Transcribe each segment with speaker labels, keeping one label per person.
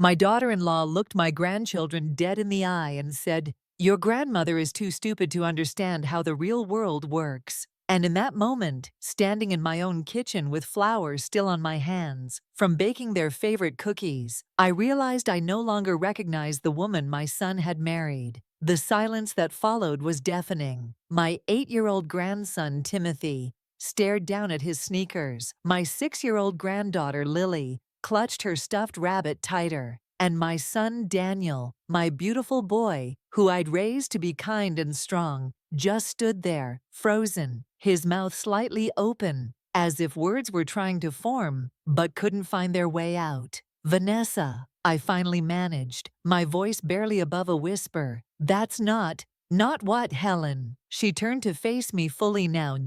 Speaker 1: My daughter-in-law looked my grandchildren dead in the eye and said, "Your grandmother is too stupid to understand how the real world works." And in that moment, standing in my own kitchen with flowers still on my hands, from baking their favorite cookies, I realized I no longer recognized the woman my son had married. The silence that followed was deafening. My 8-year-old grandson, Timothy, stared down at his sneakers. My 6-year-old granddaughter, Lily, clutched her stuffed rabbit tighter. And my son, Daniel, my beautiful boy, who I'd raised to be kind and strong, just stood there, frozen, his mouth slightly open, as if words were trying to form, but couldn't find their way out. "Vanessa," I finally managed, my voice barely above a whisper. "That's not what, Helen?" She turned to face me fully now,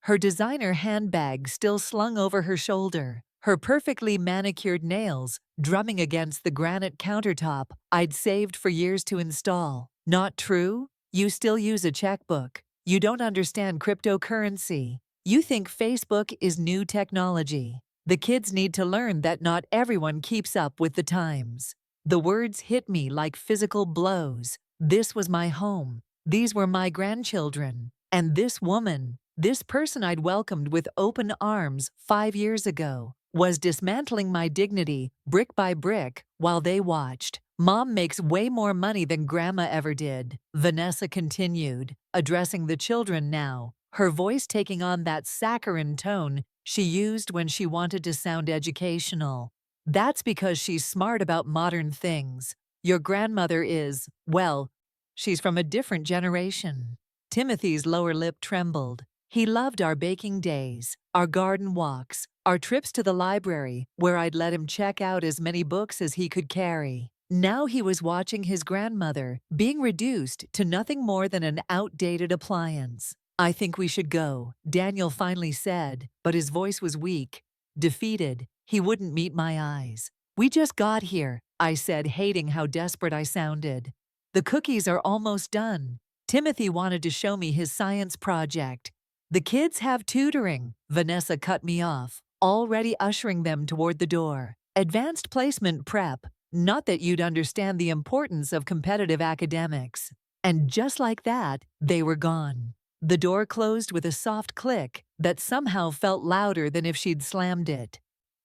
Speaker 1: her designer handbag still slung over her shoulder, her perfectly manicured nails drumming against the granite countertop I'd saved for years to install. "Not true? You still use a checkbook. You don't understand cryptocurrency. You think Facebook is new technology. The kids need to learn that not everyone keeps up with the times." The words hit me like physical blows. This was my home. These were my grandchildren. And this woman, this person I'd welcomed with open arms 5 years ago, was dismantling my dignity brick by brick while they watched. "Mom makes way more money than Grandma ever did," Vanessa continued, addressing the children now, her voice taking on that saccharine tone she used when she wanted to sound educational. "That's because she's smart about modern things. Your grandmother is, well, she's from a different generation." Timothy's lower lip trembled. He loved our baking days, our garden walks, our trips to the library, where I'd let him check out as many books as he could carry. Now he was watching his grandmother being reduced to nothing more than an outdated appliance. "I think we should go," Daniel finally said, but his voice was weak, defeated. He wouldn't meet my eyes. "We just got here," I said, hating how desperate I sounded. "The cookies are almost done." Timothy wanted to show me his science project. "The kids have tutoring," Vanessa cut me off, already ushering them toward the door. "Advanced placement prep. Not that you'd understand the importance of competitive academics." And just like that, they were gone. The door closed with a soft click that somehow felt louder than if she'd slammed it.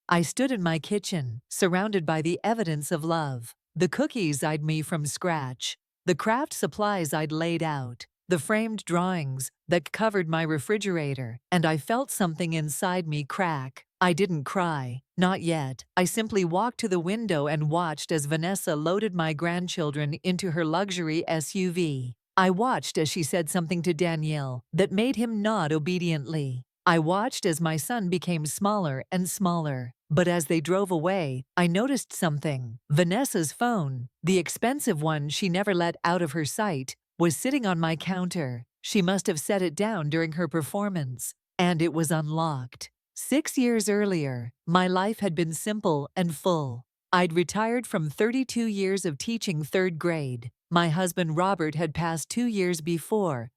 Speaker 1: I stood in my kitchen, surrounded by the evidence of love. The cookies I'd made from scratch, the craft supplies I'd laid out, the framed drawings that covered my refrigerator, and I felt something inside me crack. I didn't cry, not yet. I simply walked to the window and watched as Vanessa loaded my grandchildren into her luxury SUV. I watched as she said something to Danielle that made him nod obediently. I watched as my son became smaller and smaller. But as they drove away, I noticed something. Vanessa's phone, the expensive one she never let out of her sight, was sitting on my counter. She must have set it down during her performance, and it was unlocked. 6 years earlier, my life had been simple and full. I'd retired from 32 years of teaching 3rd grade. My husband Robert had passed 2 years before,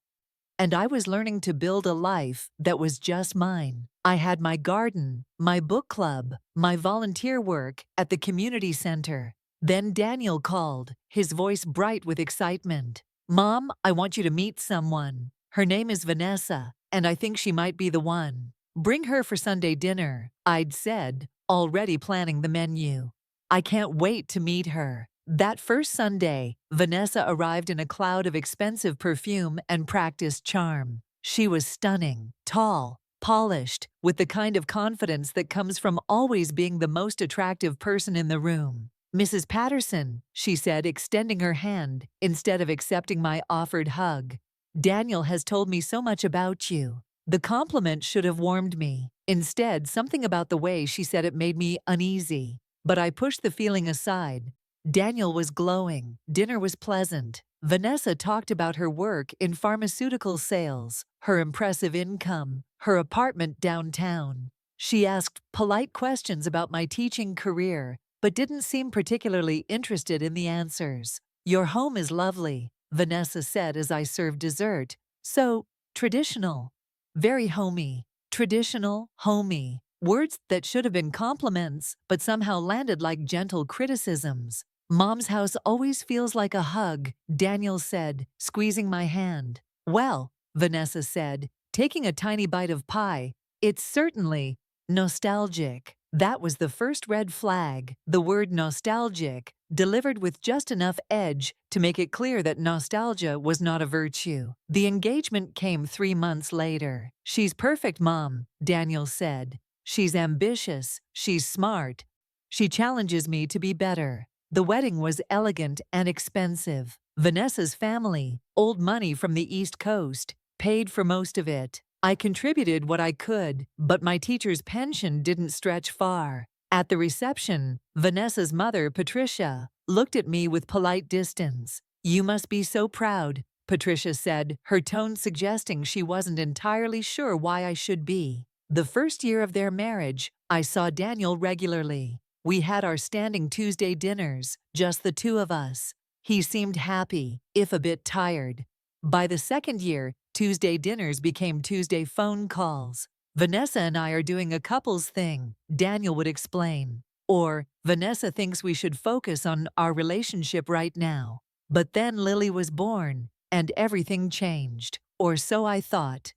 Speaker 1: and I was learning to build a life that was just mine. I had my garden, my book club, my volunteer work at the community center. Then Daniel called, his voice bright with excitement. "Mom, I want you to meet someone. Her name is Vanessa, and I think she might be the one. Bring her for Sunday dinner," I'd said, already planning the menu. "I can't wait to meet her." That first Sunday, Vanessa arrived in a cloud of expensive perfume and practiced charm. She was stunning, tall, polished, with the kind of confidence that comes from always being the most attractive person in the room. "Mrs. Patterson," she said, extending her hand instead of accepting my offered hug. "Daniel has told me so much about you." The compliment should have warmed me. Instead, something about the way she said it made me uneasy. But I pushed the feeling aside. Daniel was glowing. Dinner was pleasant. Vanessa talked about her work in pharmaceutical sales, her impressive income, her apartment downtown. She asked polite questions about my teaching career, but didn't seem particularly interested in the answers. "Your home is lovely," Vanessa said as I served dessert. "So traditional." "Very homey." "Traditional, homey. Words that should have been compliments, but somehow landed like gentle criticisms. Mom's house always feels like a hug, Daniel said, squeezing my hand. Well, Vanessa said, taking a tiny bite of pie, it's certainly nostalgic. That was the first red flag, the word nostalgic, delivered with just enough edge to make it clear that nostalgia was not a virtue. The engagement came 3 months later. She's perfect, Mom, Daniel said. She's ambitious, she's smart. She challenges me to be better. The wedding was elegant and expensive. Vanessa's family, old money from the East Coast, paid for most of it. I contributed what I could, but my teacher's pension didn't stretch far. At the reception, Vanessa's mother, Patricia, looked at me with polite distance. "You must be so proud," Patricia said, her tone suggesting she wasn't entirely sure why I should be. The first year of their marriage, I saw Daniel regularly. We had our standing Tuesday dinners, just the two of us. He seemed happy, if a bit tired. By the second year, Tuesday dinners became Tuesday phone calls. "Vanessa and I are doing a couples thing," Daniel would explain. Or, "Vanessa thinks we should focus on our relationship right now." But then Lily was born, and everything changed. Or so I thought.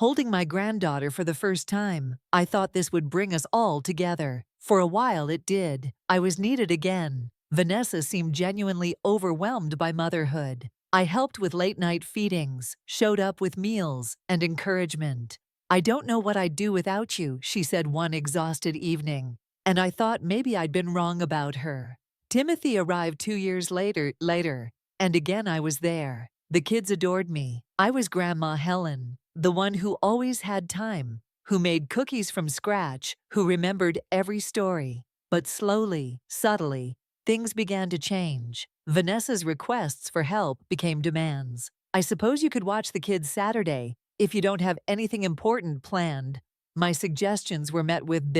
Speaker 1: Holding my granddaughter for the first time, I thought this would bring us all together. For a while it did. I was needed again. Vanessa seemed genuinely overwhelmed by motherhood. I helped with late-night feedings, showed up with meals and encouragement. "I don't know what I'd do without you," she said one exhausted evening. And I thought maybe I'd been wrong about her. Timothy arrived 2 years later, and again I was there. The kids adored me. I was Grandma Helen, the one who always had time, who made cookies from scratch, who remembered every story. But slowly, subtly, things began to change. Vanessa's requests for help became demands. "I suppose you could watch the kids Saturday, if you don't have anything important planned." My suggestions were met with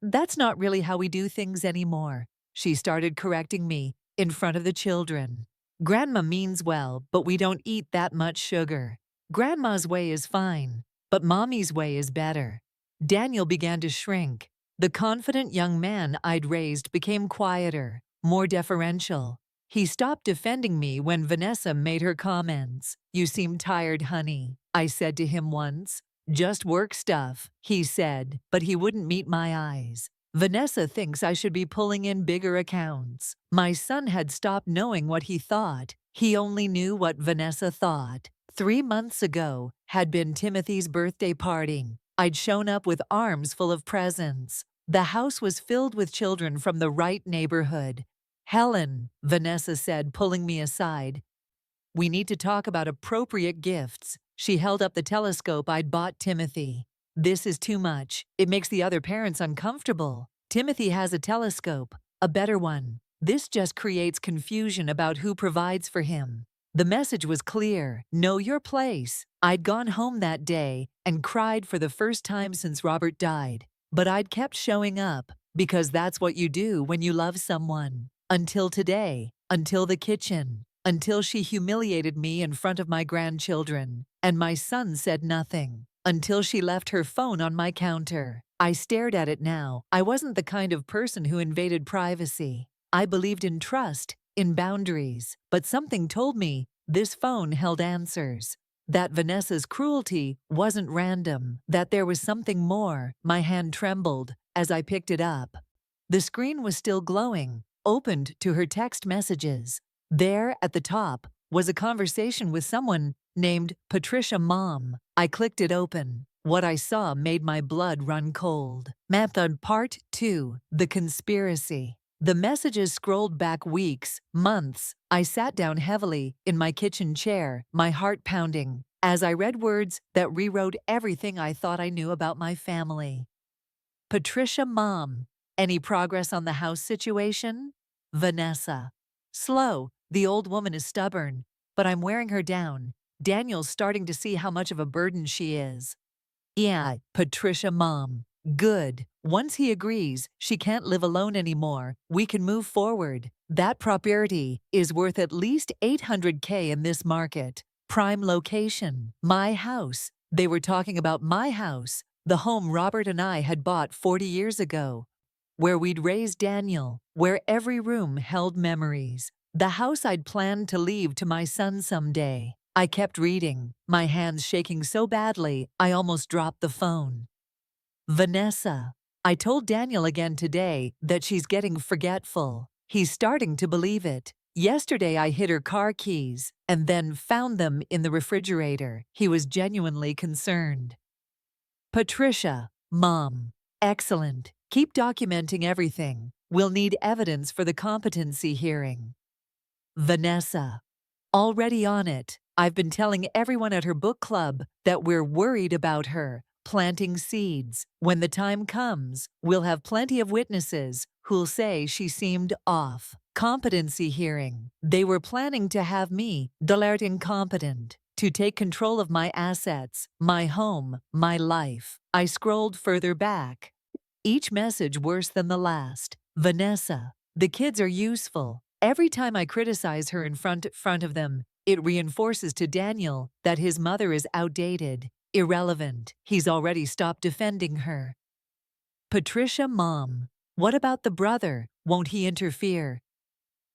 Speaker 1: "That's not really how we do things anymore." She started correcting me in front of the children. "Grandma means well, but we don't eat that much sugar. Grandma's way is fine, but Mommy's way is better." Daniel began to shrink. The confident young man I'd raised became quieter, more deferential. He stopped defending me when Vanessa made her comments. "You seem tired, honey," I said to him once. "Just work stuff," he said, but he wouldn't meet my eyes. "Vanessa thinks I should be pulling in bigger accounts." My son had stopped knowing what he thought. He only knew what Vanessa thought. 3 months ago had been Timothy's birthday party. I'd shown up with arms full of presents. The house was filled with children from the right neighborhood. "Helen," Vanessa said, pulling me aside, "we need to talk about appropriate gifts." She held up the telescope I'd bought Timothy. "This is too much. It makes the other parents uncomfortable. Timothy has a telescope, a better one. This just creates confusion about who provides for him." The message was clear: know your place. I'd gone home that day and cried for the first time since Robert died. But I'd kept showing up, because that's what you do when you love someone. Until today, until the kitchen, until she humiliated me in front of my grandchildren, and my son said nothing. Until she left her phone on my counter. I stared at it now. I wasn't the kind of person who invaded privacy. I believed in trust, in boundaries, but something told me this phone held answers. That Vanessa's cruelty wasn't random, that there was something more. My hand trembled as I picked it up. The screen was still glowing, opened to her text messages. There, at the top, was a conversation with someone named Patricia Mom. I clicked it open. What I saw made my blood run cold. Method Part 2: The Conspiracy. The messages scrolled back weeks, months. I sat down heavily in my kitchen chair, my heart pounding, as I read words that rewrote everything I thought I knew about my family. Patricia Mom. "Any progress on the house situation?" Vanessa. "Slow. The old woman is stubborn, but I'm wearing her down. Daniel's starting to see how much of a burden she is." Yeah, Patricia Mom. "Good. Once he agrees she can't live alone anymore, we can move forward. That property is worth at least $800K in this market. Prime location. My house." They were talking about my house, The home Robert and I had bought 40 years ago, where we'd raised Daniel, where every room held memories. The house I'd planned to leave to my son someday. I kept reading, my hands shaking so badly I almost dropped the phone. Vanessa. I told Daniel again today that she's getting forgetful. He's starting to believe it. Yesterday I hid her car keys and then found them in the refrigerator. He was genuinely concerned. Patricia. Mom. Excellent. Keep documenting everything. We'll need evidence for the competency hearing. Vanessa. Already on it. I've been telling everyone at her book club that we're worried about her, planting seeds. When the time comes, we'll have plenty of witnesses who'll say she seemed off. Competency hearing. They were planning to have me, declared incompetent, to take control of my assets, my home, my life. I scrolled further back. Each message worse than the last. Vanessa. The kids are useful. Every time I criticize her in front of them, it reinforces to Daniel that his mother is outdated, irrelevant. He's already stopped defending her. Patricia. Mom. What about the brother? Won't he interfere?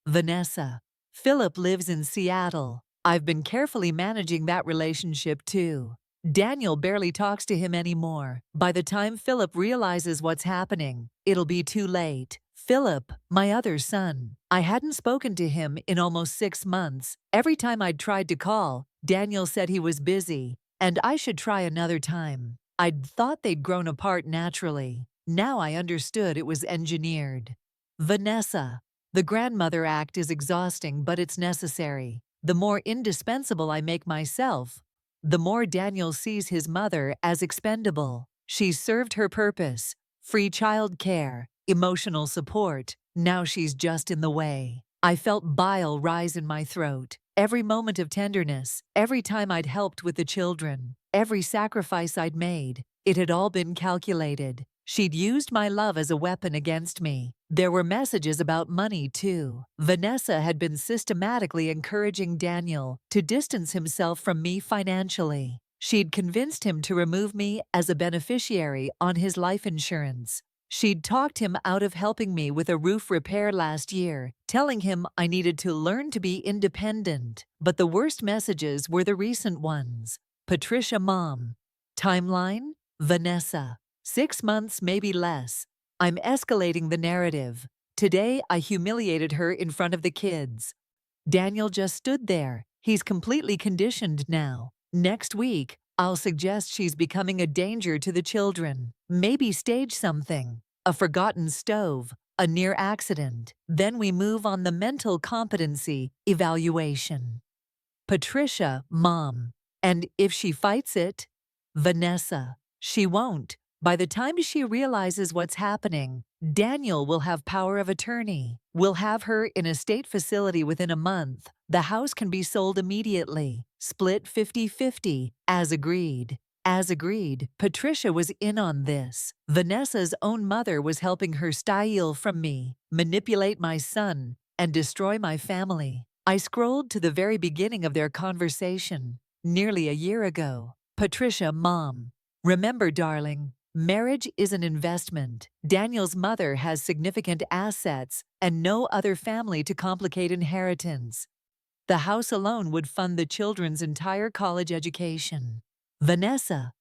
Speaker 1: Vanessa. Philip lives in Seattle. I've been carefully managing that relationship too. Daniel barely talks to him anymore. By the time Philip realizes what's happening, it'll be too late. Philip, my other son. I hadn't spoken to him in almost 6 months. Every time I'd tried to call, Daniel said he was busy, and I should try another time. I'd thought they'd grown apart naturally. Now I understood it was engineered. Vanessa. The grandmother act is exhausting, but it's necessary. The more indispensable I make myself, the more Daniel sees his mother as expendable. She's served her purpose. Free child care, emotional support. Now she's just in the way. I felt bile rise in my throat. Every moment of tenderness, every time I'd helped with the children, every sacrifice I'd made, it had all been calculated. She'd used my love as a weapon against me. There were messages about money, too. Vanessa had been systematically encouraging Daniel to distance himself from me financially. She'd convinced him to remove me as a beneficiary on his life insurance. She'd talked him out of helping me with a roof repair last year, telling him I needed to learn to be independent. But the worst messages were the recent ones. Patricia. Mom. Timeline? Vanessa. 6 months, maybe less. I'm escalating the narrative. Today, I humiliated her in front of the kids. Daniel just stood there. He's completely conditioned now. Next week, I'll suggest she's becoming a danger to the children. Maybe stage something. A forgotten stove, a near accident. Then we move on the mental competency evaluation. Patricia. Mom. And if she fights it? Vanessa. She won't. By the time she realizes what's happening, Daniel will have power of attorney. We'll have her in a state facility within a month. The house can be sold immediately. Split 50-50, as agreed. As agreed, Patricia was in on this. Vanessa's own mother was helping her steal from me, manipulate my son, and destroy my family. I scrolled to the very beginning of their conversation, nearly a year ago. Patricia. Mom. Remember, darling, marriage is an investment. Daniel's mother has significant assets and no other family to complicate inheritance. The house alone would fund the children's entire college education. Vanessa.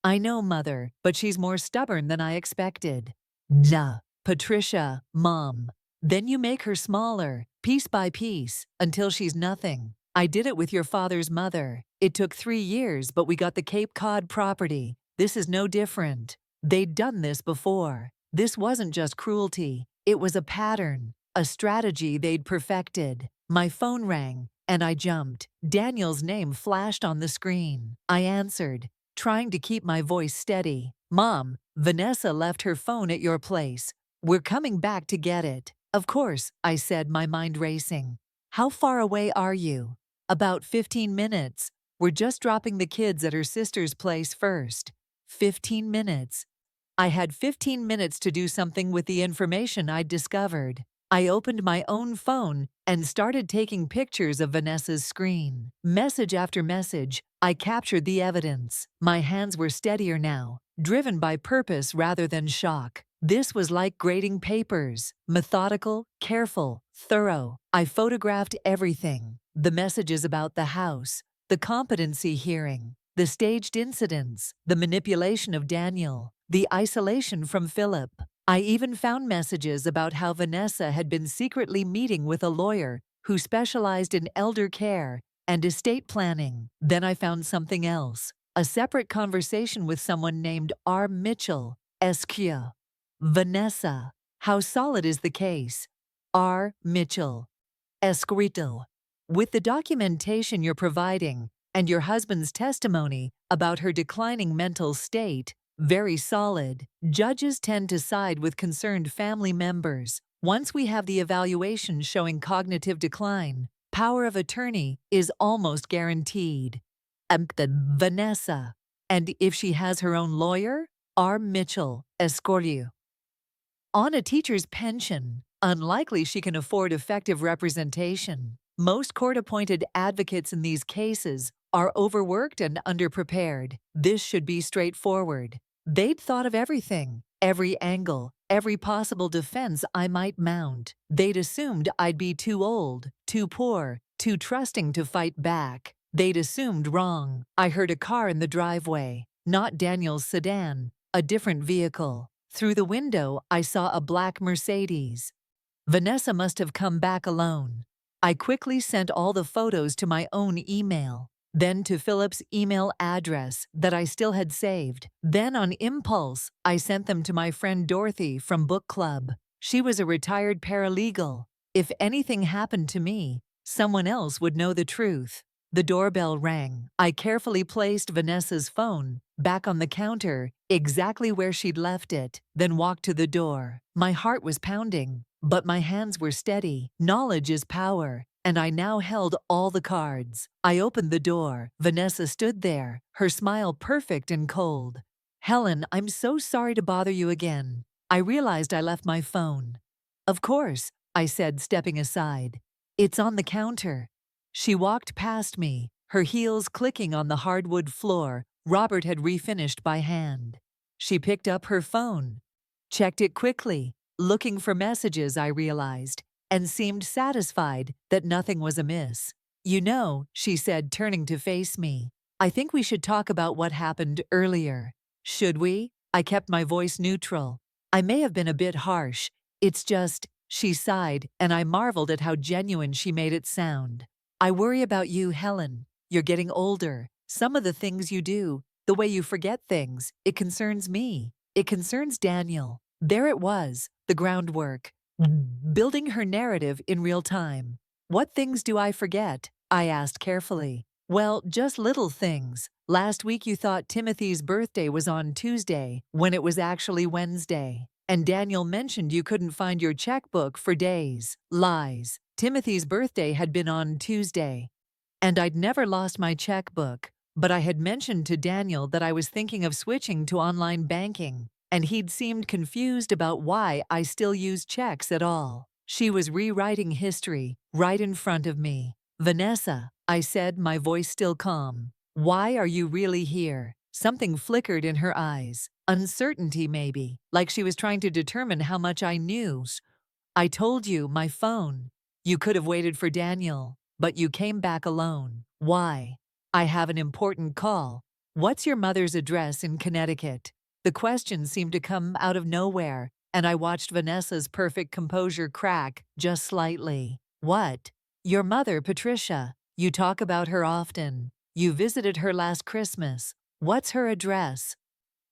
Speaker 1: I know, Mother, but she's more stubborn than I expected. Duh. Patricia. Mom. Then you make her smaller, piece by piece, until she's nothing. I did it with your father's mother. It took 3 years, but we got the Cape Cod property. This is no different. They'd done this before. This wasn't just cruelty. It was a pattern, a strategy they'd perfected. My phone rang, and I jumped. Daniel's name flashed on the screen. I answered, trying to keep my voice steady. Mom, Vanessa left her phone at your place. We're coming back to get it. Of course, I said, my mind racing. How far away are you? About 15 minutes. We're just dropping the kids at her sister's place first. 15 minutes. I had 15 minutes to do something with the information I'd discovered. I opened my own phone and started taking pictures of Vanessa's screen. Message after message, I captured the evidence. My hands were steadier now. driven by purpose rather than shock. This was like grading papers, methodical, careful, thorough. I photographed everything: the messages about the house, the competency hearing, the staged incidents, the manipulation of Daniel, the isolation from Philip. I even found messages about how Vanessa had been secretly meeting with a lawyer who specialized in elder care and estate planning. Then I found something else: a separate conversation with someone named R. Mitchell, SQ. Vanessa. How solid is the case? R. Mitchell, escrito. With the documentation you're providing and your husband's testimony about her declining mental state, very solid. Judges tend to side with concerned family members. Once we have the evaluation showing cognitive decline, power of attorney is almost guaranteed. Vanessa. And if she has her own lawyer? R. Mitchell, escortiu. On a teacher's pension, unlikely she can afford effective representation. Most court-appointed advocates in these cases are overworked and underprepared. This should be straightforward. They'd thought of everything, every angle, every possible defense I might mount. They'd assumed I'd be too old, too poor, too trusting to fight back. They'd assumed wrong. I heard a car in the driveway, not Daniel's sedan, a different vehicle. Through the window, I saw a black Mercedes. Vanessa must have come back alone. I quickly sent all the photos to my own email, then to Philip's email address that I still had saved. Then on impulse, I sent them to my friend Dorothy from book club. She was a retired paralegal. If anything happened to me, someone else would know the truth. The doorbell rang. I carefully placed Vanessa's phone back on the counter, exactly where she'd left it, then walked to the door. My heart was pounding, but my hands were steady. Knowledge is power, and I now held all the cards. I opened the door. Vanessa stood there, her smile perfect and cold. "Helen, I'm so sorry to bother you again. I realized I left my phone." "Of course," I said, stepping aside. "It's on the counter." She walked past me, her heels clicking on the hardwood floor Robert had refinished by hand. She picked up her phone, checked it quickly, looking for messages, I realized, and seemed satisfied that nothing was amiss. "You know," she said, turning to face me, "I think we should talk about what happened earlier." "Should we?" I kept my voice neutral. "I may have been a bit harsh. It's just," she sighed, and I marveled at how genuine she made it sound. "I worry about you, Helen. You're getting older. Some of the things you do, the way you forget things, it concerns me. It concerns Daniel." There it was, the groundwork. Building her narrative in real time. "What things do I forget?" I asked carefully. "Well, just little things. Last week you thought Timothy's birthday was on Tuesday, when it was actually Wednesday. And Daniel mentioned you couldn't find your checkbook for days." Lies. Timothy's birthday had been on Tuesday. And I'd never lost my checkbook, but I had mentioned to Daniel that I was thinking of switching to online banking, and he'd seemed confused about why I still used checks at all. She was rewriting history right in front of me. "Vanessa," I said, my voice still calm, "why are you really here?" Something flickered in her eyes. Uncertainty, maybe, like she was trying to determine how much I knew. "I told you, my phone. You could have waited for Daniel, but you came back alone. Why?" "I have an important call." "What's your mother's address in Connecticut?" The question seemed to come out of nowhere, and I watched Vanessa's perfect composure crack just slightly. "What?" "Your mother, Patricia. You talk about her often. You visited her last Christmas. What's her address?"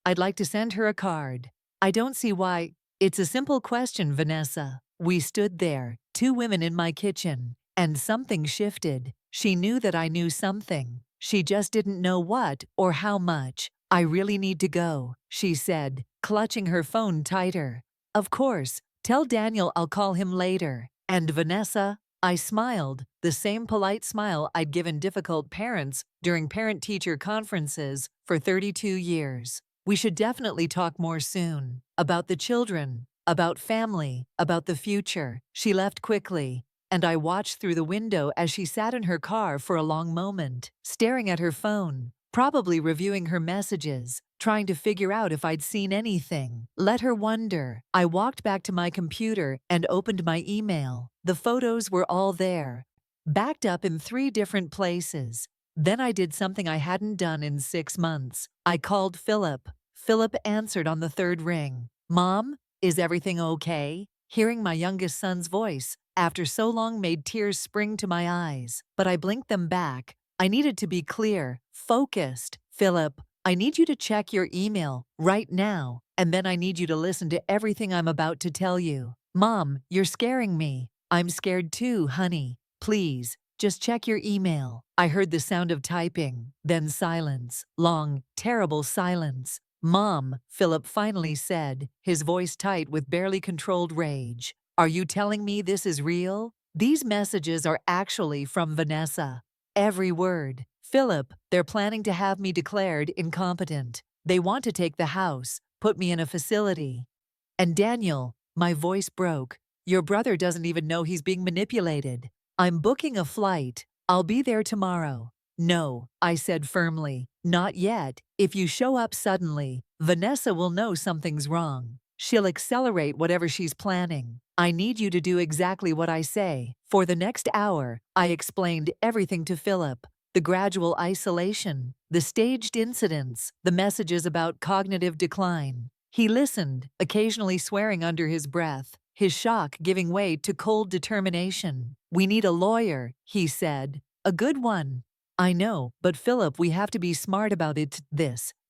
Speaker 1: "I'd like to send her a card." "I don't see why." "It's a simple question, Vanessa." We stood there, two women in my kitchen, and something shifted. She knew that I knew something. She just didn't know what or how much. "I really need to go," she said, clutching her phone tighter. "Of course. Tell Daniel I'll call him later." "And Vanessa?" I smiled, the same polite smile I'd given difficult parents during parent-teacher conferences for 32 years. "We should definitely talk more soon. About the children, about family, about the future." She left quickly, and I watched through the window as she sat in her car for a long moment, staring at her phone, probably reviewing her messages, trying to figure out if I'd seen anything. Let her wonder. I walked back to my computer and opened my email. The photos were all there, backed up in 3 different places. Then I did something I hadn't done in 6 months. I called Philip. Philip answered on the 3rd ring. "Mom, is everything okay?" Hearing my youngest son's voice after so long made tears spring to my eyes, but I blinked them back. I needed to be clear, focused. "Philip, I need you to check your email right now, and then I need you to listen to everything I'm about to tell you." "Mom, you're scaring me." "I'm scared too, honey. Please, just check your email." I heard the sound of typing, then silence. Long, terrible silence. "Mom," Philip finally said, his voice tight with barely controlled rage. "Are you telling me this is real? These messages are actually from Vanessa. Every word." "Philip, they're planning to have me declared incompetent. They want to take the house, put me in a facility. And Daniel," my voice broke, "your brother doesn't even know he's being manipulated. I'm booking a flight. I'll be there tomorrow." "No," I said firmly, "not yet. If you show up suddenly, Vanessa will know something's wrong. She'll accelerate whatever she's planning. I need you to do exactly what I say." For the next hour, I explained everything to Philip. The gradual isolation, the staged incidents, the messages about cognitive decline. He listened, occasionally swearing under his breath, his shock giving way to cold determination. "We need a lawyer," he said. "A good one." "I know, but Philip, we have to be smart about it.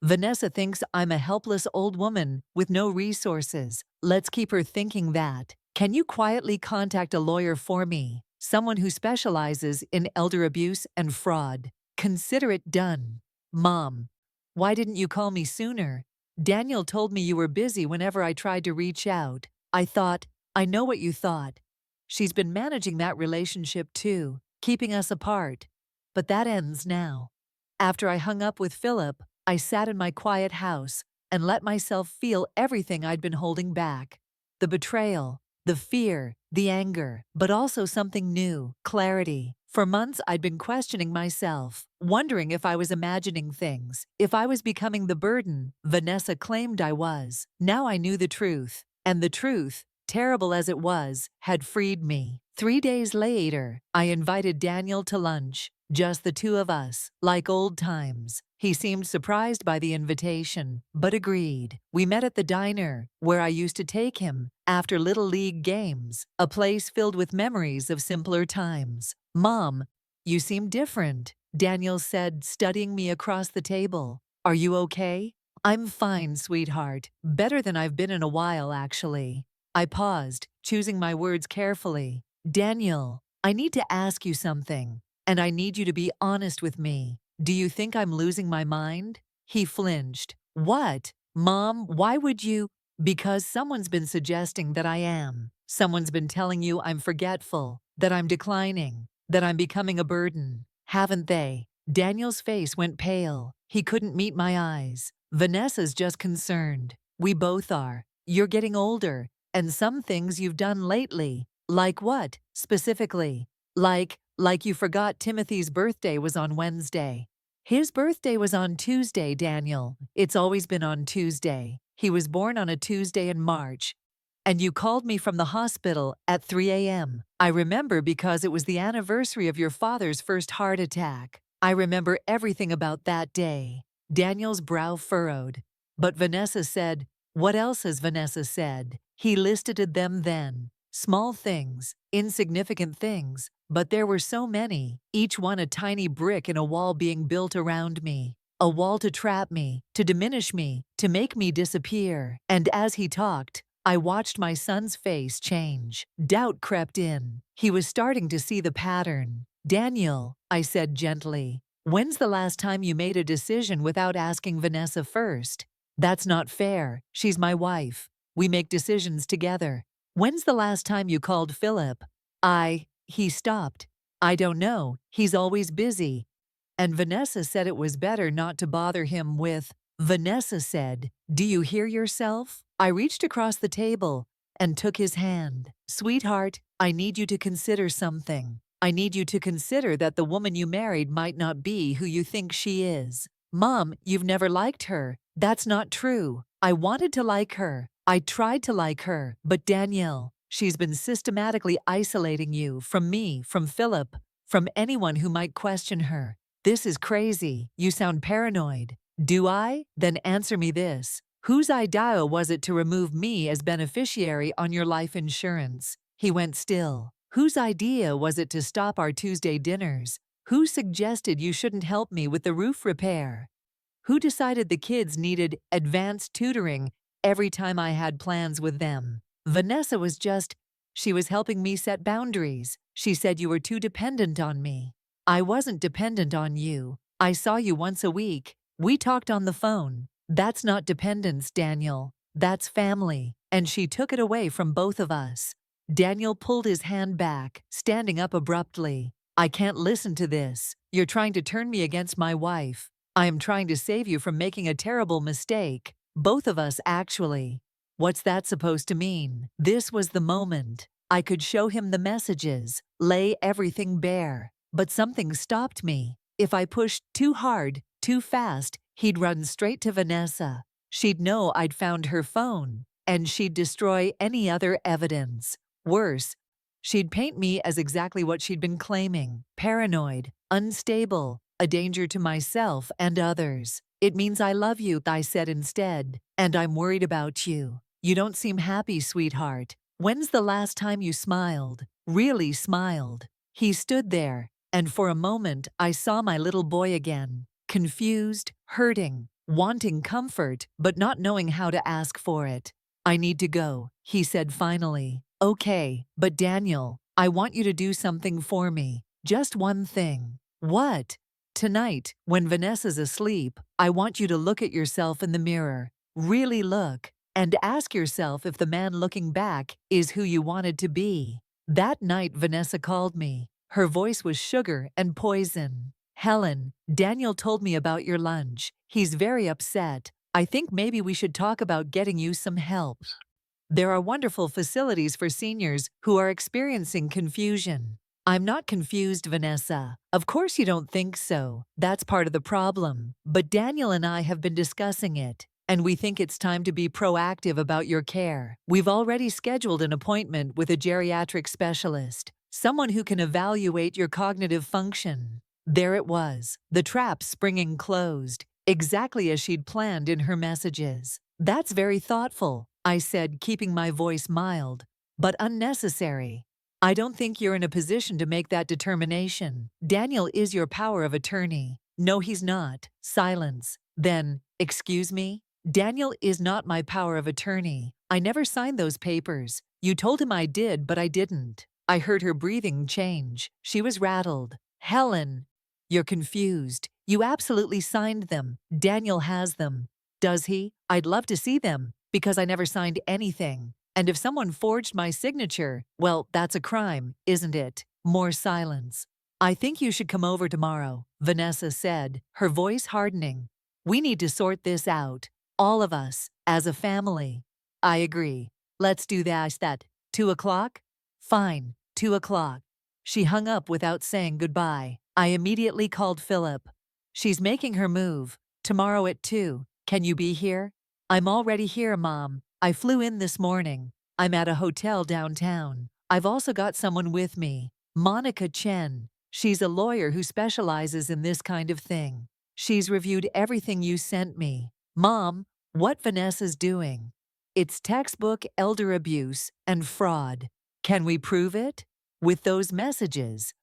Speaker 1: Vanessa thinks I'm a helpless old woman with no resources. Let's keep her thinking that. Can you quietly contact a lawyer for me? Someone who specializes in elder abuse and fraud. Consider it done." "Mom, why didn't you call me sooner? Daniel told me you were busy whenever I tried to reach out." I know what you thought. She's been managing that relationship too, keeping us apart. But that ends now." After I hung up with Philip, I sat in my quiet house and let myself feel everything I'd been holding back. The betrayal, the fear, the anger, but also something new, clarity. For months I'd been questioning myself, wondering if I was imagining things, if I was becoming the burden Vanessa claimed I was. Now I knew the truth, and the truth, terrible as it was, had freed me. 3 days later, I invited Daniel to lunch. Just the 2 of us, like old times. He seemed surprised by the invitation, but agreed. We met at the diner, where I used to take him, after Little League games, a place filled with memories of simpler times. "Mom, you seem different," Daniel said, studying me across the table. "Are you okay?" "I'm fine, sweetheart. Better than I've been in a while, actually." I paused, choosing my words carefully. "Daniel, I need to ask you something. And I need you to be honest with me. Do you think I'm losing my mind?" He flinched. "What? Mom, why would you?" "Because someone's been suggesting that I am. Someone's been telling you I'm forgetful, that I'm declining, that I'm becoming a burden. Haven't they?" Daniel's face went pale. He couldn't meet my eyes. "Vanessa's just concerned. We both are. You're getting older, and some things you've done lately." "Like what, specifically?" Like you forgot Timothy's birthday was on Wednesday." "His birthday was on Tuesday, Daniel. It's always been on Tuesday. He was born on a Tuesday in March. And you called me from the hospital at 3 a.m. I remember because it was the anniversary of your father's first heart attack. I remember everything about that day." Daniel's brow furrowed. "But Vanessa said—" "What else has Vanessa said?" He listed them then. Small things, insignificant things, but there were so many, each one a tiny brick in a wall being built around me. A wall to trap me, to diminish me, to make me disappear. And as he talked, I watched my son's face change. Doubt crept in. He was starting to see the pattern. "Daniel," I said gently, "when's the last time you made a decision without asking Vanessa first? That's not fair. She's my wife. We make decisions together. When's the last time you called Philip?" He stopped. "I don't know. He's always busy." And Vanessa said it was better not to bother him with. Vanessa said, "Do you hear yourself?" I reached across the table and took his hand. "Sweetheart, I need you to consider something. I need you to consider that the woman you married might not be who you think she is. Mom, you've never liked her. That's not true. I wanted to like her. I tried to like her. But Daniel, she's been systematically isolating you from me, from Philip, from anyone who might question her. This is crazy. You sound paranoid. Do I? Then answer me this. Whose idea was it to remove me as beneficiary on your life insurance? He went still. Whose idea was it to stop our Tuesday dinners? Who suggested you shouldn't help me with the roof repair? Who decided the kids needed advanced tutoring every time I had plans with them? Vanessa was just, she was helping me set boundaries. She said you were too dependent on me. I wasn't dependent on you. I saw you once a week. We talked on the phone. That's not dependence, Daniel. That's family. And she took it away from both of us. Daniel pulled his hand back, standing up abruptly. I can't listen to this. You're trying to turn me against my wife. I am trying to save you from making a terrible mistake. Both of us, actually. What's that supposed to mean? This was the moment. I could show him the messages, lay everything bare. But something stopped me. If I pushed too hard, too fast, he'd run straight to Vanessa. She'd know I'd found her phone, and she'd destroy any other evidence. Worse, she'd paint me as exactly what she'd been claiming: paranoid, unstable, a danger to myself and others. It means I love you, I said instead, and I'm worried about you. You don't seem happy, sweetheart. When's the last time you smiled? Really smiled? He stood there, and for a moment I saw my little boy again, confused, hurting, wanting comfort, but not knowing how to ask for it. I need to go, he said finally. Okay, but Daniel, I want you to do something for me. Just one thing. What? Tonight, when Vanessa's asleep, I want you to look at yourself in the mirror. Really look. And ask yourself if the man looking back is who you wanted to be. That night, Vanessa called me. Her voice was sugar and poison. Helen, Daniel told me about your lunch. He's very upset. I think maybe we should talk about getting you some help. There are wonderful facilities for seniors who are experiencing confusion. I'm not confused, Vanessa. Of course you don't think so. That's part of the problem. But Daniel and I have been discussing it, and we think it's time to be proactive about your care. We've already scheduled an appointment with a geriatric specialist, someone who can evaluate your cognitive function. There it was, the trap springing closed, exactly as she'd planned in her messages. That's very thoughtful, I said, keeping my voice mild, but unnecessary. I don't think you're in a position to make that determination. Daniel is your power of attorney. No, he's not. Silence. Then, excuse me? Daniel is not my power of attorney. I never signed those papers. You told him I did, but I didn't. I heard her breathing change. She was rattled. Helen, you're confused. You absolutely signed them. Daniel has them. Does he? I'd love to see them, because I never signed anything. And if someone forged my signature, well, that's a crime, isn't it? More silence. I think you should come over tomorrow, Vanessa said, her voice hardening. We need to sort this out. All of us, as a family. I agree. Let's do that at 2 o'clock? Fine, 2 o'clock. She hung up without saying goodbye. I immediately called Philip. She's making her move. Tomorrow at 2. Can you be here? I'm already here, Mom. I flew in this morning. I'm at a hotel downtown. I've also got someone with me, Monica Chen. She's a lawyer who specializes in this kind of thing. She's reviewed everything you sent me. Mom, what Vanessa's doing? It's textbook elder abuse and fraud. Can we prove it? With those messages?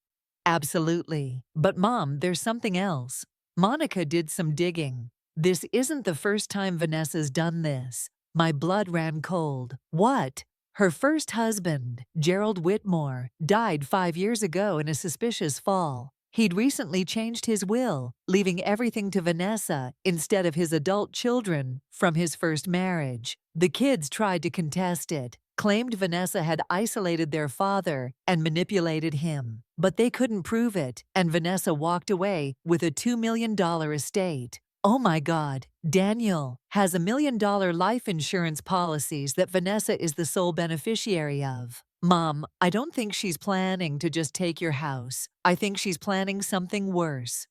Speaker 1: Absolutely. But Mom, there's something else. Monica did some digging. This isn't the first time Vanessa's done this. My blood ran cold. What? Her first husband, Gerald Whitmore, died 5 years ago in a suspicious fall. He'd recently changed his will, leaving everything to Vanessa instead of his adult children from his first marriage. The kids tried to contest it, claimed Vanessa had isolated their father and manipulated him. But they couldn't prove it, and Vanessa walked away with a $2 million estate. Oh my God, Daniel has $1 million life insurance policies that Vanessa is the sole beneficiary of. Mom, I don't think she's planning to just take your house. I think she's planning something worse.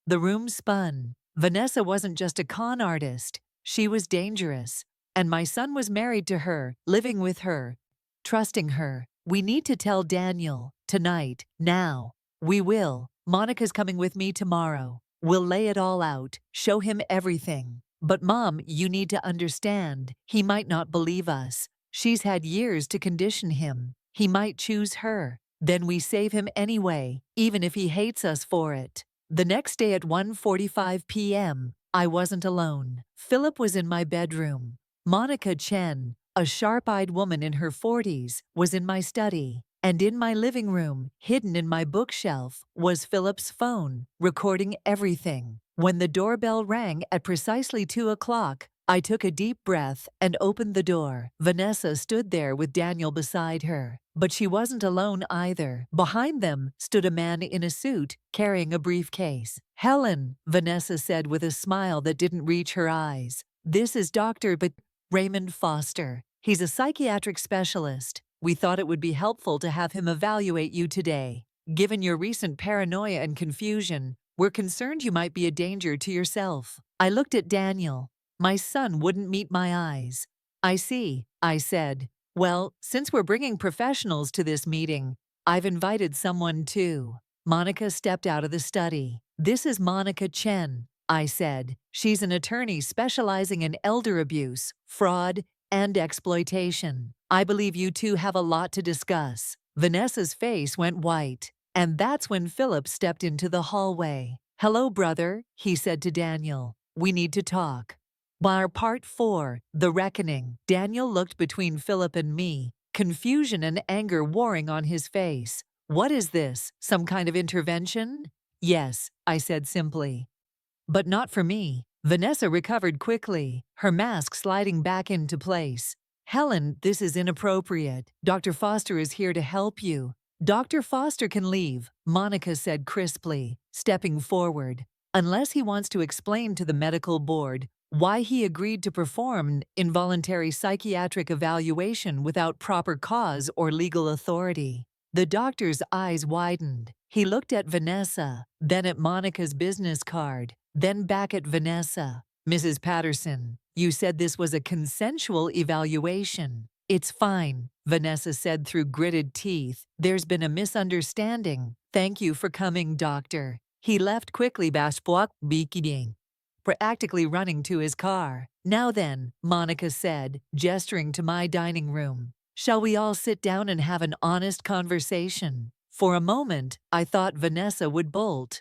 Speaker 1: The room spun. Vanessa wasn't just a con artist, she was dangerous. And my son was married to her, living with her, trusting her. We need to tell Daniel, tonight, now. We will. Monica's coming with me tomorrow. We'll lay it all out, show him everything. But Mom, you need to understand, he might not believe us. She's had years to condition him. He might choose her. Then we save him anyway, even if he hates us for it. The next day at 1:45 p.m., I wasn't alone. Philip was in my bedroom. Monica Chen, a sharp-eyed woman in her 40s, was in my study. And in my living room, hidden in my bookshelf, was Philip's phone, recording everything. When the doorbell rang at precisely 2 o'clock, I took a deep breath and opened the door. Vanessa stood there with Daniel beside her. But she wasn't alone either. Behind them stood a man in a suit, carrying a briefcase. "Helen," Vanessa said with a smile that didn't reach her eyes. "This is Dr. Raymond Foster. He's a psychiatric specialist. We thought it would be helpful to have him evaluate you today. Given your recent paranoia and confusion, we're concerned you might be a danger to yourself." I looked at Daniel. My son wouldn't meet my eyes. "I see," I said. "Well, since we're bringing professionals to this meeting, I've invited someone too." Monica stepped out of the study. "This is Monica Chen," I said. "She's an attorney specializing in elder abuse, fraud, and exploitation. I believe you two have a lot to discuss." Vanessa's face went white, and that's when Philip stepped into the hallway. "Hello, brother," he said to Daniel. "We need to talk." Bar Part 4, The Reckoning. Daniel looked between Philip and me, confusion and anger warring on his face. "What is this, some kind of intervention?" "Yes," I said simply. "But not for me." Vanessa recovered quickly, her mask sliding back into place. "Helen, this is inappropriate. Dr. Foster is here to help you." "Dr. Foster can leave," Monica said crisply, stepping forward, "unless he wants to explain to the medical board why he agreed to perform involuntary psychiatric evaluation without proper cause or legal authority." The doctor's eyes widened. He looked at Vanessa, then at Monica's business card, then back at Vanessa. "Mrs. Patterson, you said this was a consensual evaluation." "It's fine," Vanessa said through gritted teeth. "There's been a misunderstanding. Thank you for coming, doctor." He left quickly, practically running to his car. "Now then," Monica said, gesturing to my dining room. "Shall we all sit down and have an honest conversation?" For a moment, I thought Vanessa would bolt.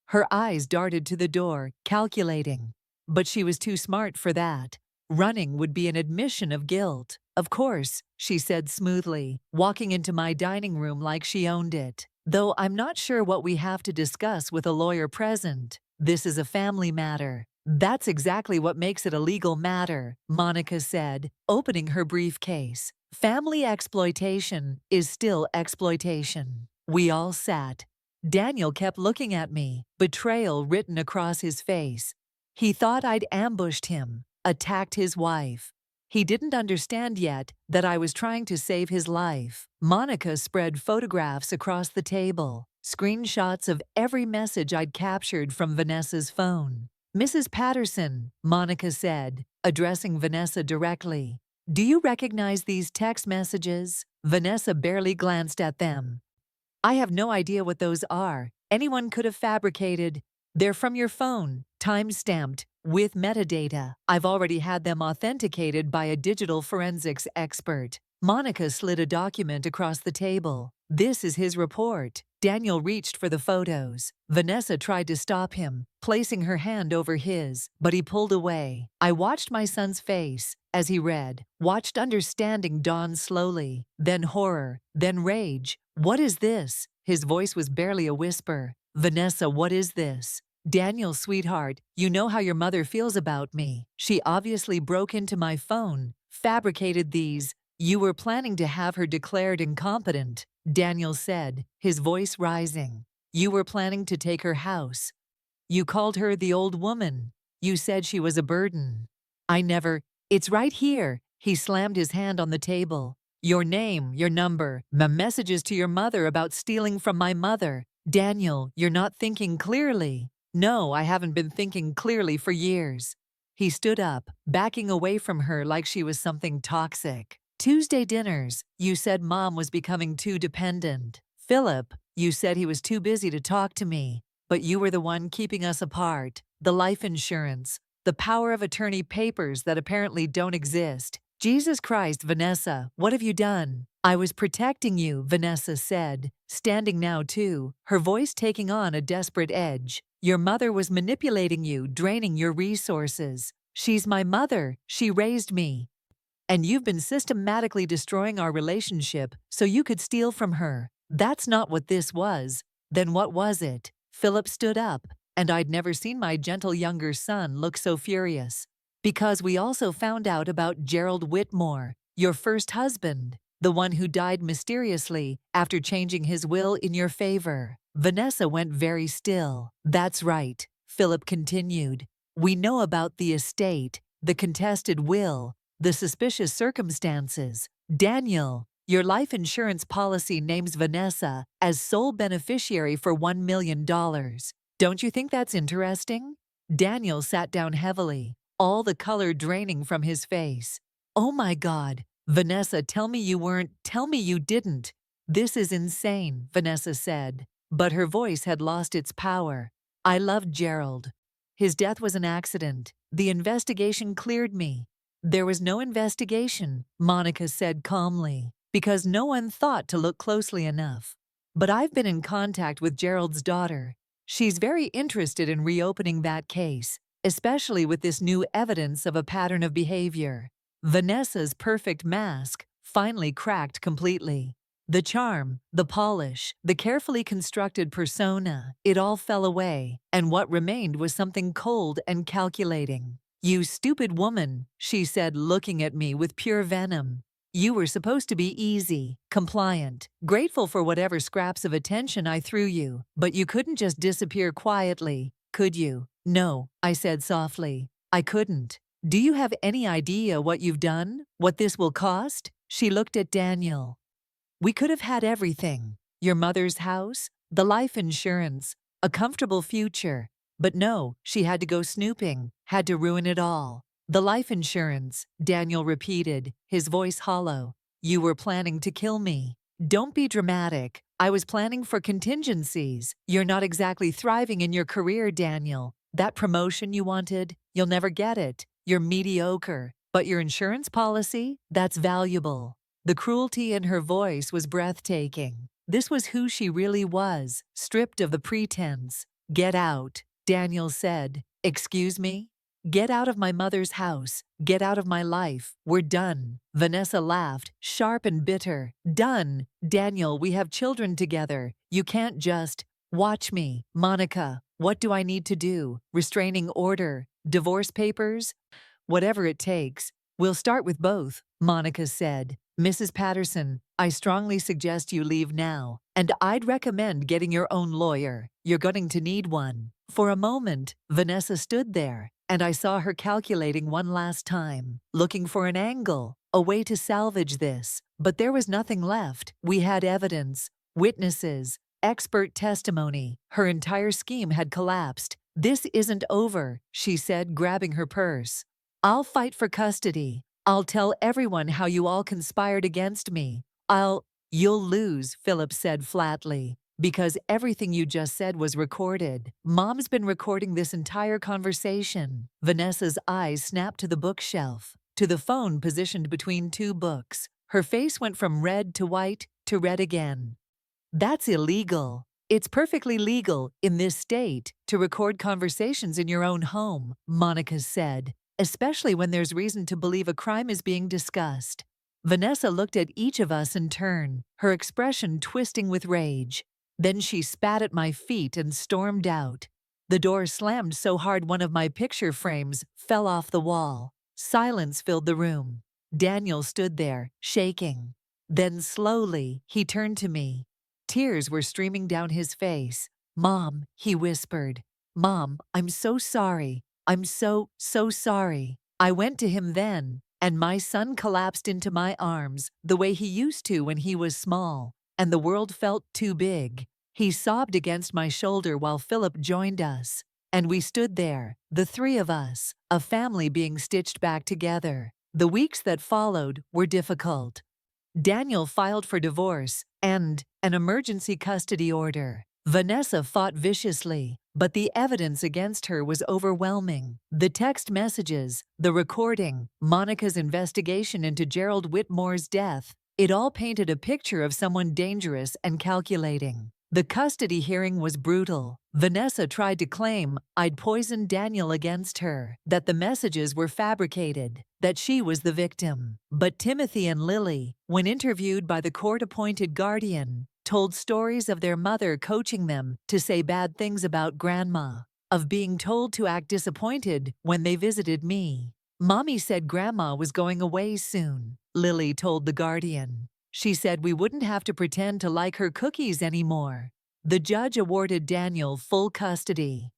Speaker 1: Her eyes darted to the door, calculating. But she was too smart for that. Running would be an admission of guilt. "Of course," she said smoothly, walking into my dining room like she owned it. "Though I'm not sure what we have to discuss with a lawyer present. This is a family matter." "That's exactly what makes it a legal matter," Monica said, opening her briefcase. "Family exploitation is still exploitation." We all sat. Daniel kept looking at me, betrayal written across his face. He thought I'd ambushed him, attacked his wife. He didn't understand yet that I was trying to save his life. Monica spread photographs across the table, screenshots of every message I'd captured from Vanessa's phone. "Mrs. Patterson," Monica said, addressing Vanessa directly. "Do you recognize these text messages?" Vanessa barely glanced at them. "I have no idea what those are. Anyone could have fabricated. They're from your phone, time-stamped, with metadata. I've already had them authenticated by a digital forensics expert." Monica slid a document across the table. "This is his report." Daniel reached for the photos. Vanessa tried to stop him, placing her hand over his, but he pulled away. I watched my son's face as he read, watched understanding dawn slowly, then horror, then rage. "What is this?" His voice was barely a whisper. "Vanessa, what is this?" "Daniel, sweetheart, you know how your mother feels about me. She obviously broke into my phone, fabricated these. You were planning to have her declared incompetent," Daniel said, his voice rising. "You were planning to take her house. You called her the old woman. You said she was a burden. I never— It's right here." He slammed his hand on the table. "Your name, your number, my messages to your mother about stealing from my mother." "Daniel, you're not thinking clearly." No, I haven't been thinking clearly for years. He stood up, backing away from her like she was something toxic. Tuesday dinners, you said Mom was becoming too dependent. Philip, you said he was too busy to talk to me. But you were the one keeping us apart. The life insurance, the power of attorney papers that apparently don't exist. Jesus Christ, Vanessa, what have you done? I was protecting you, Vanessa said, standing now too, her voice taking on a desperate edge. Your mother was manipulating you, draining your resources. She's my mother. She raised me. And you've been systematically destroying our relationship so you could steal from her. That's not what this was. Then what was it? Philip stood up, and I'd never seen my gentle younger son look so furious. Because we also found out about Gerald Whitmore, your first husband, the one who died mysteriously after changing his will in your favor. Vanessa went very still. That's right, Philip continued. We know about the estate, the contested will, the suspicious circumstances. Daniel, your life insurance policy names Vanessa as sole beneficiary for $1 million. Don't you think that's interesting? Daniel sat down heavily, all the color draining from his face. Oh my God, Vanessa, tell me you weren't, tell me you didn't. This is insane, Vanessa said, but her voice had lost its power. I loved Gerald. His death was an accident. The investigation cleared me. There was no investigation, Monica said calmly, because no one thought to look closely enough. But I've been in contact with Gerald's daughter. She's very interested in reopening that case, especially with this new evidence of a pattern of behavior. Vanessa's perfect mask finally cracked completely. The charm, the polish, the carefully constructed persona, it all fell away, and what remained was something cold and calculating. You stupid woman, she said, looking at me with pure venom. You were supposed to be easy, compliant, grateful for whatever scraps of attention I threw you, but you couldn't just disappear quietly, could you? No, I said softly. I couldn't. Do you have any idea what you've done? What this will cost? She looked at Daniel. We could have had everything. Your mother's house, the life insurance, a comfortable future. But no, she had to go snooping, had to ruin it all. The life insurance, Daniel repeated, his voice hollow. You were planning to kill me. Don't be dramatic. I was planning for contingencies. You're not exactly thriving in your career, Daniel. That promotion you wanted, you'll never get it. You're mediocre. But your insurance policy, that's valuable. The cruelty in her voice was breathtaking. This was who she really was, stripped of the pretense. Get out, Daniel said. Excuse me? Get out of my mother's house. Get out of my life. We're done. Vanessa laughed, sharp and bitter. Done. Daniel, we have children together. You can't just… Watch me. Monica, what do I need to do? Restraining order? Divorce papers? Whatever it takes. We'll start with both, Monica said. Mrs. Patterson, I strongly suggest you leave now, and I'd recommend getting your own lawyer. You're going to need one. For a moment, Vanessa stood there, and I saw her calculating one last time, looking for an angle, a way to salvage this. But there was nothing left. We had evidence, witnesses, expert testimony. Her entire scheme had collapsed. This isn't over, she said, grabbing her purse. I'll fight for custody. I'll tell everyone how you all conspired against me. You'll lose, Philip said flatly, because everything you just said was recorded. Mom's been recording this entire conversation. Vanessa's eyes snapped to the bookshelf, to the phone positioned between two books. Her face went from red to white to red again. That's illegal. It's perfectly legal in this state to record conversations in your own home, Monica said. Especially when there's reason to believe a crime is being discussed. Vanessa looked at each of us in turn, her expression twisting with rage. Then she spat at my feet and stormed out. The door slammed so hard one of my picture frames fell off the wall. Silence filled the room. Daniel stood there, shaking. Then slowly, he turned to me. Tears were streaming down his face. Mom, he whispered. Mom, I'm so sorry. I'm so sorry. I went to him then, and my son collapsed into my arms the way he used to when he was small, and the world felt too big. He sobbed against my shoulder while Philip joined us. And we stood there, the three of us, a family being stitched back together. The weeks that followed were difficult. Daniel filed for divorce and an emergency custody order. Vanessa fought viciously, but the evidence against her was overwhelming. The text messages, the recording, Monica's investigation into Gerald Whitmore's death, it all painted a picture of someone dangerous and calculating. The custody hearing was brutal. Vanessa tried to claim I'd poisoned Daniel against her, that the messages were fabricated, that she was the victim. But Timothy and Lily, when interviewed by the court-appointed guardian, told stories of their mother coaching them to say bad things about Grandma, of being told to act disappointed when they visited me. Mommy said Grandma was going away soon, Lily told the guardian. She said we wouldn't have to pretend to like her cookies anymore. The judge awarded Daniel full custody.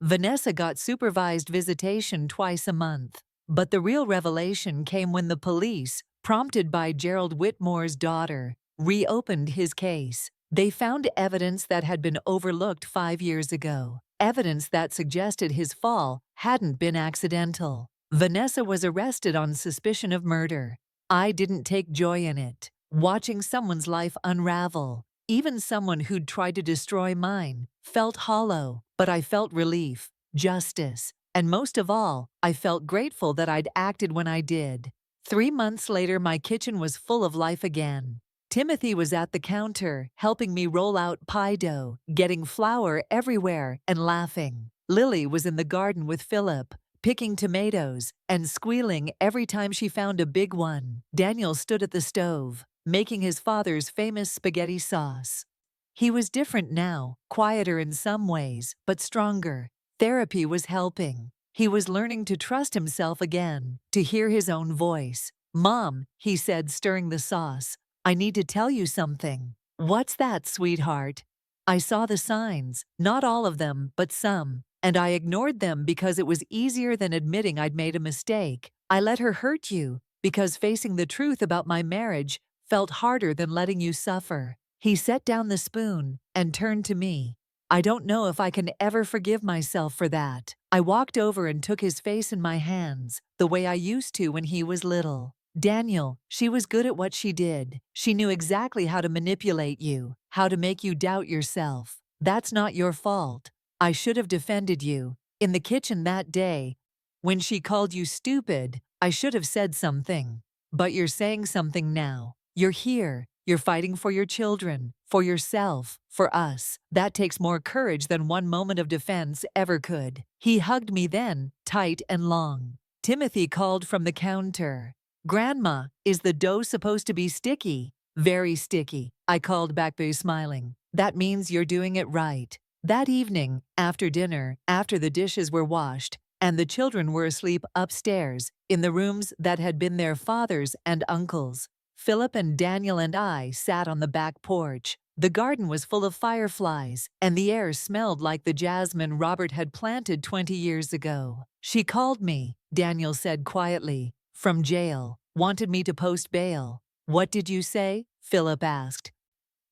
Speaker 1: Vanessa got supervised visitation twice a month. But the real revelation came when the police, prompted by Gerald Whitmore's daughter, reopened his case. They found evidence that had been overlooked 5 years ago, evidence that suggested his fall hadn't been accidental. Vanessa was arrested on suspicion of murder. I didn't take joy in it. Watching someone's life unravel, even someone who'd tried to destroy mine, felt hollow, but I felt relief, justice, and most of all, I felt grateful that I'd acted when I did. 3 months later, my kitchen was full of life again. Timothy was at the counter, helping me roll out pie dough, getting flour everywhere, and laughing. Lily was in the garden with Philip, picking tomatoes and squealing every time she found a big one. Daniel stood at the stove, making his father's famous spaghetti sauce. He was different now, quieter in some ways, but stronger. Therapy was helping. He was learning to trust himself again, to hear his own voice. "Mom," he said, stirring the sauce, "I need to tell you something." "What's that, sweetheart?" I saw the signs, not all of them, but some, and I ignored them because it was easier than admitting I'd made a mistake. I let her hurt you because facing the truth about my marriage felt harder than letting you suffer. He set down the spoon and turned to me. I don't know if I can ever forgive myself for that. I walked over and took his face in my hands, the way I used to when he was little. "Daniel, she was good at what she did. She knew exactly how to manipulate you, how to make you doubt yourself. That's not your fault. I should have defended you. In the kitchen that day, when she called you stupid, I should have said something. But you're saying something now. You're here. You're fighting for your children, for yourself, for us. That takes more courage than one moment of defense ever could." He hugged me then, tight and long. Timothy called from the counter. "Grandma, is the dough supposed to be sticky?" "Very sticky," I called back, smiling. "That means you're doing it right." That evening, after dinner, after the dishes were washed, and the children were asleep upstairs, in the rooms that had been their fathers and uncles, Philip and Daniel and I sat on the back porch. The garden was full of fireflies, and the air smelled like the jasmine Robert had planted 20 years ago. "She called me," Daniel said quietly, "from jail, wanted me to post bail." "What did you say?" Philip asked.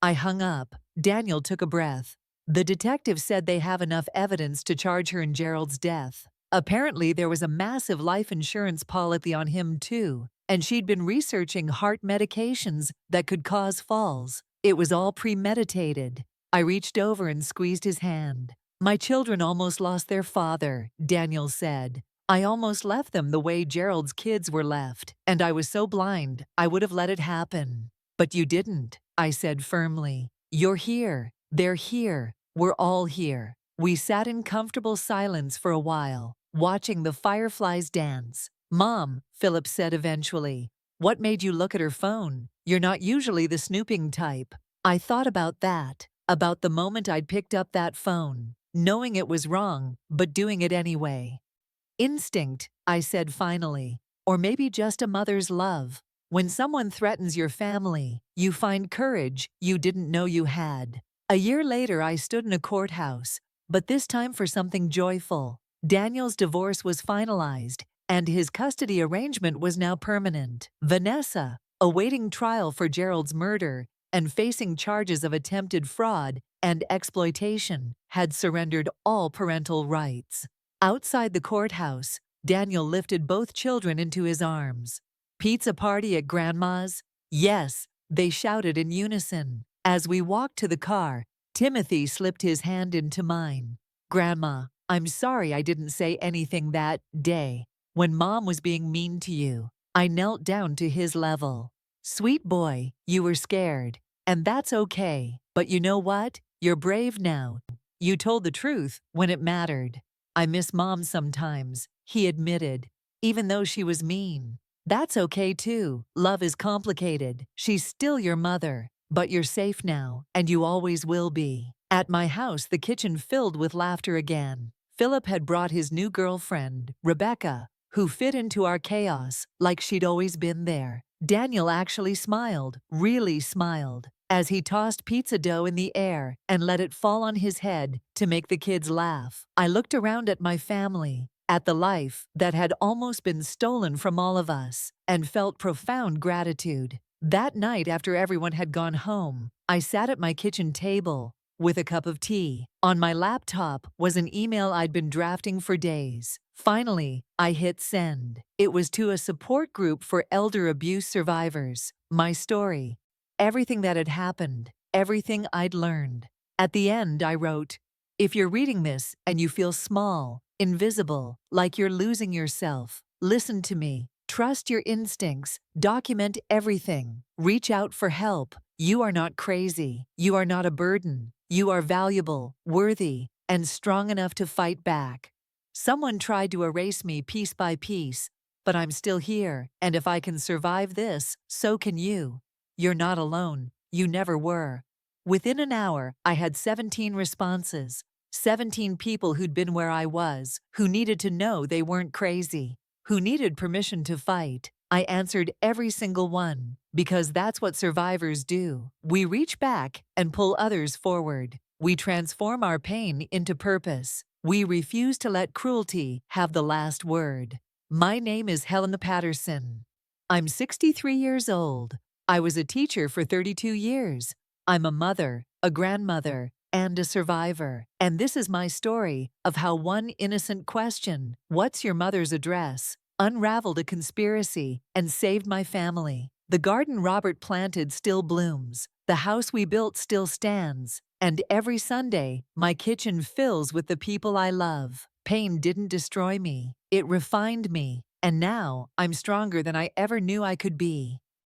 Speaker 1: I hung up. Daniel took a breath. "The detective said they have enough evidence to charge her in Gerald's death. Apparently there was a massive life insurance policy on him too, and she'd been researching heart medications that could cause falls. It was all premeditated." I reached over and squeezed his hand. "My children almost lost their father," Daniel said. "I almost left them the way Gerald's kids were left, and I was so blind I would have let it happen. But you didn't," I said firmly. "You're here. They're here. We're all here." We sat in comfortable silence for a while, watching the fireflies dance. "Mom," Philip said eventually, "what made you look at her phone? You're not usually the snooping type." I thought about that, about the moment I'd picked up that phone, knowing it was wrong, but doing it anyway. "Instinct," I said finally, "or maybe just a mother's love. When someone threatens your family, you find courage you didn't know you had." A year later, I stood in a courthouse, but this time for something joyful. Daniel's divorce was finalized, and his custody arrangement was now permanent. Vanessa, awaiting trial for Gerald's murder, and facing charges of attempted fraud and exploitation, had surrendered all parental rights. Outside the courthouse, Daniel lifted both children into his arms. "Pizza party at Grandma's?" "Yes," they shouted in unison. As we walked to the car, Timothy slipped his hand into mine. "Grandma, I'm sorry I didn't say anything that day when Mom was being mean to you." I knelt down to his level. "Sweet boy, you were scared, and that's okay. But you know what? You're brave now. You told the truth when it mattered." "I miss Mom sometimes," he admitted, "even though she was mean." "That's okay too. Love is complicated. She's still your mother. But you're safe now, and you always will be." At my house, the kitchen filled with laughter again. Philip had brought his new girlfriend, Rebecca, who fit into our chaos like she'd always been there. Daniel actually smiled, really smiled, as he tossed pizza dough in the air and let it fall on his head to make the kids laugh. I looked around at my family, at the life that had almost been stolen from all of us, and felt profound gratitude. That night, after everyone had gone home, I sat at my kitchen table with a cup of tea. On my laptop was an email I'd been drafting for days. Finally, I hit send. It was to a support group for elder abuse survivors. My story, everything that had happened, everything I'd learned. At the end, I wrote, "If you're reading this and you feel small, invisible, like you're losing yourself, listen to me. Trust your instincts. Document everything. Reach out for help. You are not crazy. You are not a burden. You are valuable, worthy, and strong enough to fight back. Someone tried to erase me piece by piece, but I'm still here, and if I can survive this, so can you. You're not alone. You never were." Within an hour, I had 17 responses. 17 people who'd been where I was, who needed to know they weren't crazy, who needed permission to fight. I answered every single one, because that's what survivors do. We reach back and pull others forward. We transform our pain into purpose. We refuse to let cruelty have the last word. My name is Helen Patterson. I'm 63 years old. I was a teacher for 32 years. I'm a mother, a grandmother, and a survivor. And this is my story of how one innocent question, "What's your mother's address?" unraveled a conspiracy and saved my family. The garden Robert planted still blooms. The house we built still stands. And every Sunday, my kitchen fills with the people I love. Pain didn't destroy me. It refined me. And now, I'm stronger than I ever knew I could be.